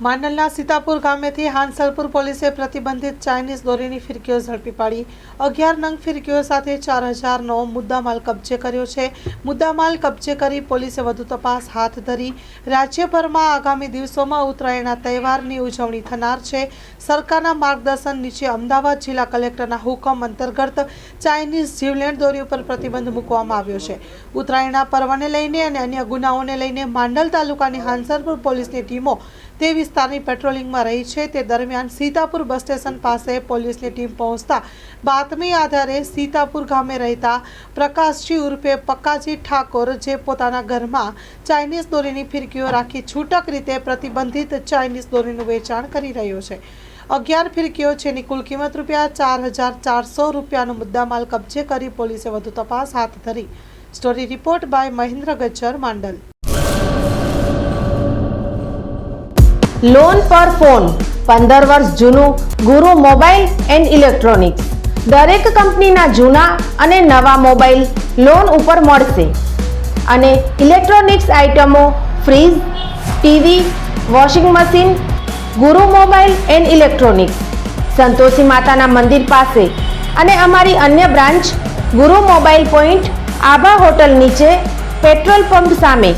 માંડલના સીતાપુર ગામેથી હાંસલપુર પોલીસે પ્રતિબંધિત ચાઇનીઝ દોરીની ફિરકીઓ ઝડપી પાડી 11 નંગ ફિરકીઓ સાથે 4000નો મુદ્દામાલ કબજે કર્યો છે। મુદ્દામાલ કબજે કરી પોલીસે વધુ તપાસ હાથ ધરી। રાજ્યભરમાં આગામી દિવસોમાં ઉત્તરાયણના તહેવારની ઉજવણી થનાર છે। સરકારના માર્ગદર્શન નીચે અમદાવાદ જિલ્લા કલેક્ટરના હુકમ અંતર્ગત ચાઇનીઝ જીવલેણ દોરી ઉપર પ્રતિબંધ મૂકવામાં આવ્યો છે। ઉત્તરાયણના પર્વને લઈને અને અન્ય ગુનાઓને લઈને માંડલ તાલુકાની હાંસલપુર પોલીસની ટીમો તે વિસ્તારની પેટ્રોલિંગમાં રહી છે। તે દરમિયાન સીતાપુર બસ સ્ટેશન પાસે પોલીસની ટીમ પહોંચતા બાતમી આધારે સીતાપુર ગામે રહેતા પ્રકાશજી ઉર્ફે પક્કાજી ઠાકોર જે પોતાના ઘરમાં ચાઇનીઝ દોરીની ફિરકીઓ રાખી છૂટક રીતે પ્રતિબંધિત ચાઇનીઝ દોરીનું વેચાણ કરી રહ્યો છે। 11 ફિરકીઓ જેની કુલ કિંમત ₹4400નો મુદ્દામાલ કબજે કરી પોલીસે વધુ તપાસ હાથ ધરી। Story report by Mahendra Gajjar, Mandal. Loan પર ફોન 15 વર્ષ જૂનું ગુરુ મોબાઈલ એન્ડ ઇલેક્ટ્રોનિક્સ દરેક કંપનીના જૂના અને નવા મોબાઈલ લોન ઉપર મળશે અને ઇલેક્ટ્રોનિક્સ આઇટમો ફ્રીજ, ટીવી, વોશિંગ મશીન ગુરુ મોબાઈલ એન્ડ ઇલેક્ટ્રોનિક્સ સંતોષી માતાના મંદિર પાસે અને અમારી અન્ય બ્રાન્ચ ગુરુ મોબાઈલ પોઈન્ટ આભા હોટલ નીચે પેટ્રોલ પંપ સામે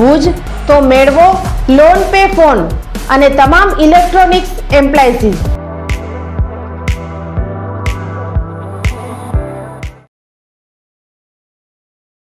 ભુજ। તો મેળવો લોન પે ફોન અને તમામ ઇલેક્ટ્રોનિક્સ એપ્લાયન્સીસ।